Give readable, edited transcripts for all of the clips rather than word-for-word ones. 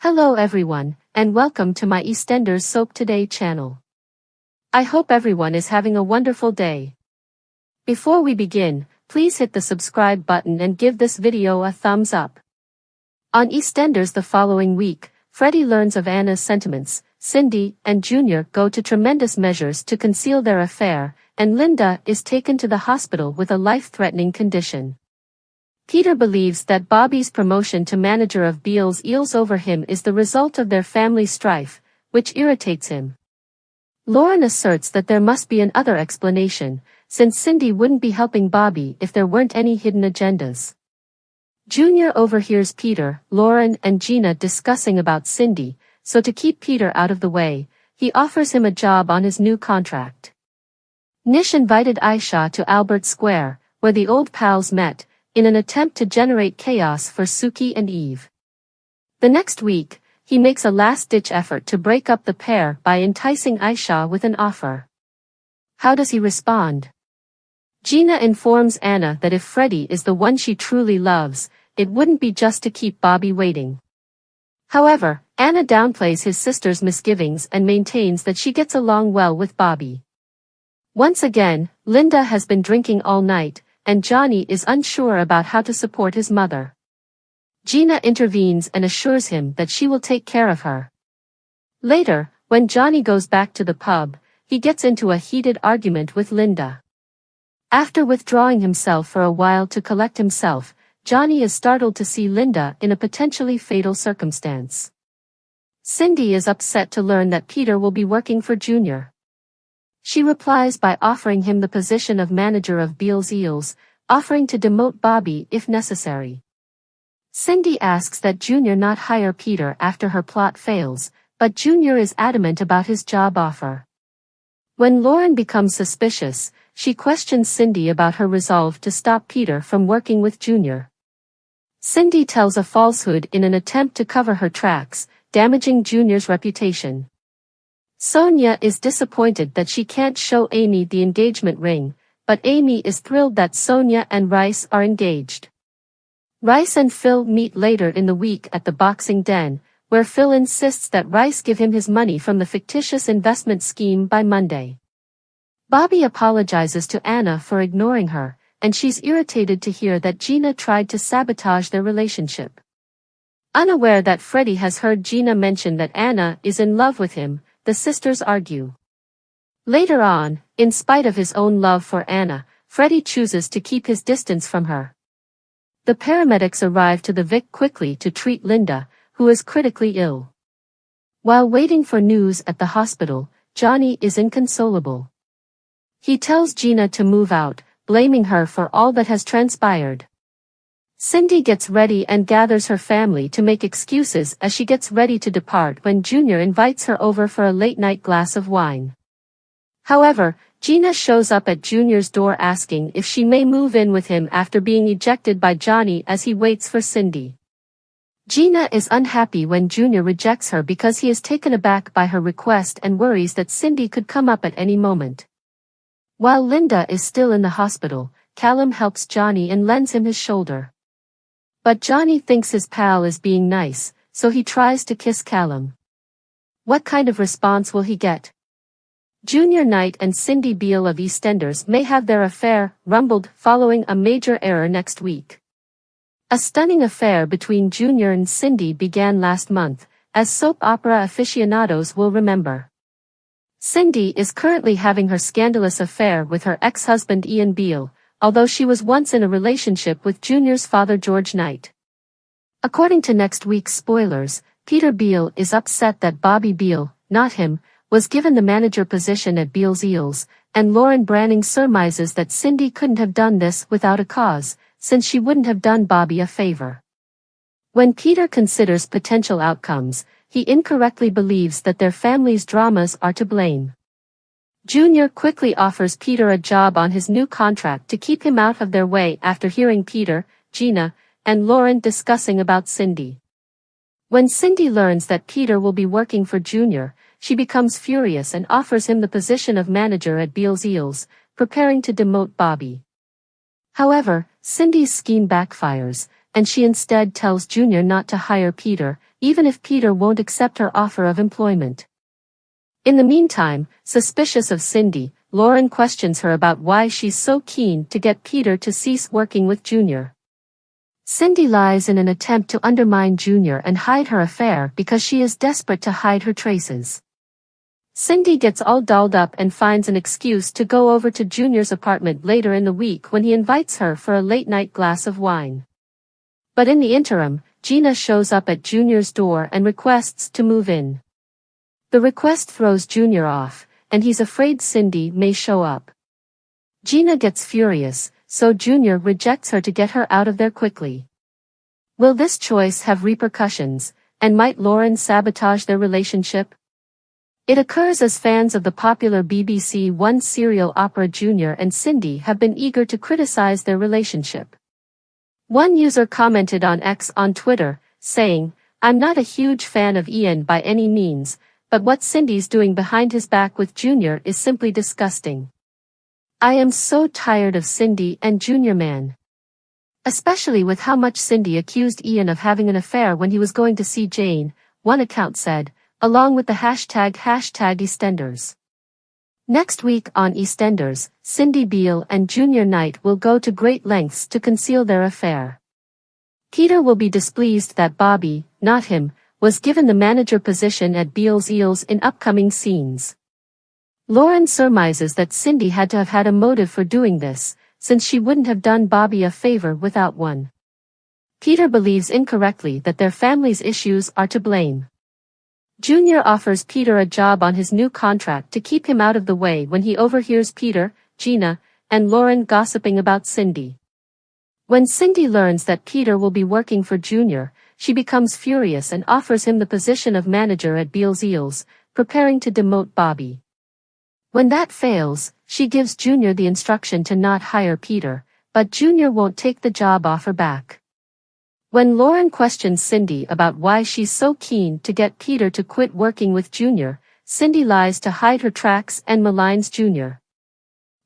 Hello everyone, and welcome to my EastEnders Soap Today channel. I hope everyone is having a wonderful day. Before we begin, please hit the subscribe button and give this video a thumbs up. On EastEnders the following week, Freddie learns of Anna's sentiments, Cindy and Junior go to tremendous measures to conceal their affair, and Linda is taken to the hospital with a life-threatening condition. Peter believes that Bobby's promotion to manager of Beale's Eels over him is the result of their family strife, which irritates him. Lauren asserts that there must be another explanation, since Cindy wouldn't be helping Bobby if there weren't any hidden agendas. Junior overhears Peter, Lauren and Gina discussing about Cindy, so to keep Peter out of the way, he offers him a job on his new contract. Nish invited Aisha to Albert Square, where the old pals met, in an attempt to generate chaos for Suki and Eve. The next week, he makes a last-ditch effort to break up the pair by enticing Aisha with an offer. How does he respond? Gina informs Anna that if Freddie is the one she truly loves, it wouldn't be just to keep Bobby waiting. However, Anna downplays his sister's misgivings and maintains that she gets along well with Bobby. Once again, Linda has been drinking all night, and Johnny is unsure about how to support his mother. Gina intervenes and assures him that she will take care of her. Later, when Johnny goes back to the pub, he gets into a heated argument with Linda. After withdrawing himself for a while to collect himself, Johnny is startled to see Linda in a potentially fatal circumstance. Cindy is upset to learn that Peter will be working for Junior. She replies by offering him the position of manager of Beale's Eels, offering to demote Bobby if necessary. Cindy asks that Junior not hire Peter after her plot fails, but Junior is adamant about his job offer. When Lauren becomes suspicious, she questions Cindy about her resolve to stop Peter from working with Junior. Cindy tells a falsehood in an attempt to cover her tracks, damaging Junior's reputation. Sonia is disappointed that she can't show Amy the engagement ring, but Amy is thrilled that Sonia and Rice are engaged. Rice and Phil meet later in the week at the boxing den, where Phil insists that Rice give him his money from the fictitious investment scheme by Monday. Bobby apologizes to Anna for ignoring her, and she's irritated to hear that Gina tried to sabotage their relationship. Unaware that Freddie has heard Gina mention that Anna is in love with him, the sisters argue. Later on, in spite of his own love for Anna, Freddie chooses to keep his distance from her. The paramedics arrive to the Vic quickly to treat Linda, who is critically ill. While waiting for news at the hospital, Johnny is inconsolable. He tells Gina to move out, blaming her for all that has transpired. Cindy gets ready and gathers her family to make excuses as she gets ready to depart when Junior invites her over for a late-night glass of wine. However, Gina shows up at Junior's door asking if she may move in with him after being ejected by Johnny as he waits for Cindy. Gina is unhappy when Junior rejects her because he is taken aback by her request and worries that Cindy could come up at any moment. While Linda is still in the hospital, Callum helps Johnny and lends him his shoulder. But Johnny thinks his pal is being nice, so he tries to kiss Callum. What kind of response will he get? Junior Knight and Cindy Beale of EastEnders may have their affair rumbled following a major error next week. A stunning affair between Junior and Cindy began last month, as soap opera aficionados will remember. Cindy is currently having her scandalous affair with her ex-husband Ian Beale, although she was once in a relationship with Junior's father George Knight. According to next week's spoilers, Peter Beale is upset that Bobby Beale, not him, was given the manager position at Beale's Eels, and Lauren Branning surmises that Cindy couldn't have done this without a cause, since she wouldn't have done Bobby a favor. When Peter considers potential outcomes, he incorrectly believes that their family's dramas are to blame. Junior quickly offers Peter a job on his new contract to keep him out of their way after hearing Peter, Gina, and Lauren discussing about Cindy. When Cindy learns that Peter will be working for Junior, she becomes furious and offers him the position of manager at Beale's Eels, preparing to demote Bobby. However, Cindy's scheme backfires, and she instead tells Junior not to hire Peter, even if Peter won't accept her offer of employment. In the meantime, suspicious of Cindy, Lauren questions her about why she's so keen to get Peter to cease working with Junior. Cindy lies in an attempt to undermine Junior and hide her affair because she is desperate to hide her traces. Cindy gets all dolled up and finds an excuse to go over to Junior's apartment later in the week when he invites her for a late-night glass of wine. But in the interim, Gina shows up at Junior's door and requests to move in. The request throws Junior off, and he's afraid Cindy may show up. Gina gets furious, so Junior rejects her to get her out of there quickly. Will this choice have repercussions, and might Lauren sabotage their relationship? It occurs as fans of the popular BBC One serial opera Junior and Cindy have been eager to criticize their relationship. One user commented on X on Twitter, saying, "I'm not a huge fan of Ian by any means, but what Cindy's doing behind his back with Junior is simply disgusting. I am so tired of Cindy and Junior man. Especially with how much Cindy accused Ian of having an affair when he was going to see Jane," one account said, along with the hashtag EastEnders. Next week on EastEnders, Cindy Beale and Junior Knight will go to great lengths to conceal their affair. Peter will be displeased that Bobby, not him, was given the manager position at Beale's Eels in upcoming scenes. Lauren surmises that Cindy had to have had a motive for doing this, since she wouldn't have done Bobby a favor without one. Peter believes incorrectly that their family's issues are to blame. Junior offers Peter a job on his new contract to keep him out of the way when he overhears Peter, Gina, and Lauren gossiping about Cindy. When Cindy learns that Peter will be working for Junior, she becomes furious and offers him the position of manager at Beale's Eels, preparing to demote Bobby. When that fails, she gives Junior the instruction to not hire Peter, but Junior won't take the job offer back. When Lauren questions Cindy about why she's so keen to get Peter to quit working with Junior, Cindy lies to hide her tracks and maligns Junior.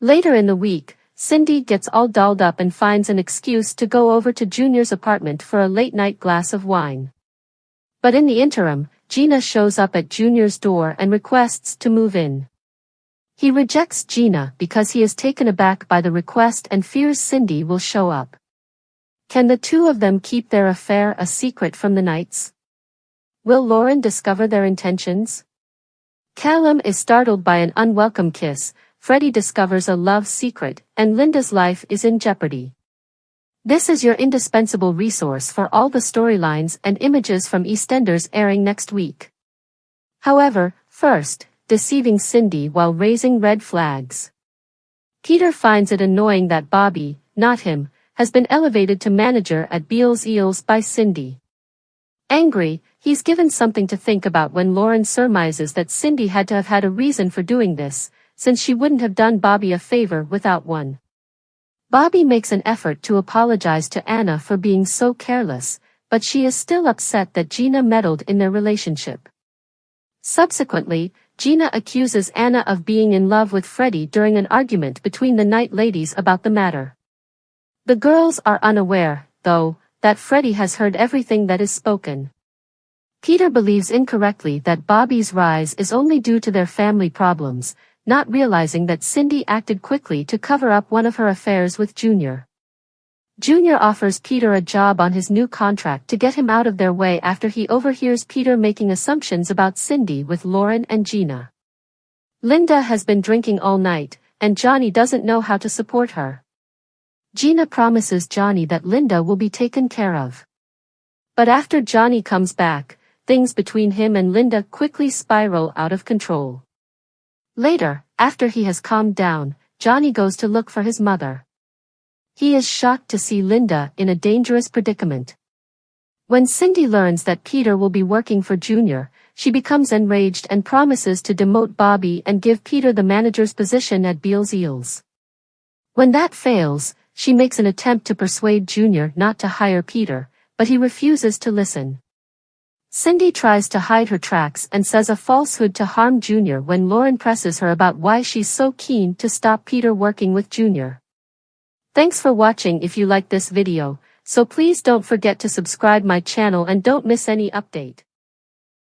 Later in the week, Cindy gets all dolled up and finds an excuse to go over to Junior's apartment for a late-night glass of wine. But in the interim, Gina shows up at Junior's door and requests to move in. He rejects Gina because he is taken aback by the request and fears Cindy will show up. Can the two of them keep their affair a secret from the Knights? Will Lauren discover their intentions? Callum is startled by an unwelcome kiss, Freddie discovers a love secret, and Linda's life is in jeopardy. This is your indispensable resource for all the storylines and images from EastEnders airing next week. However, first, deceiving Cindy while raising red flags. Peter finds it annoying that Bobby, not him, has been elevated to manager at Beale's Eels by Cindy. Angry, he's given something to think about when Lauren surmises that Cindy had to have had a reason for doing this, since she wouldn't have done Bobby a favor without one. Bobby makes an effort to apologize to Anna for being so careless, but she is still upset that Gina meddled in their relationship. Subsequently, Gina accuses Anna of being in love with Freddie during an argument between the Knight ladies about the matter. The girls are unaware, though, that Freddie has heard everything that is spoken. Peter believes incorrectly that Bobby's rise is only due to their family problems, not realizing that Cindy acted quickly to cover up one of her affairs with Junior. Junior offers Peter a job on his new contract to get him out of their way after he overhears Peter making assumptions about Cindy with Lauren and Gina. Linda has been drinking all night, and Johnny doesn't know how to support her. Gina promises Johnny that Linda will be taken care of. But after Johnny comes back, things between him and Linda quickly spiral out of control. Later, after he has calmed down, Johnny goes to look for his mother. He is shocked to see Linda in a dangerous predicament. When Cindy learns that Peter will be working for Junior, she becomes enraged and promises to demote Bobby and give Peter the manager's position at Beale's Eels. When that fails, she makes an attempt to persuade Junior not to hire Peter, but he refuses to listen. Cindy tries to hide her tracks and says a falsehood to harm Junior when Lauren presses her about why she's so keen to stop Peter working with Junior. Thanks for watching. If you like this video, so please don't forget to subscribe my channel and don't miss any update.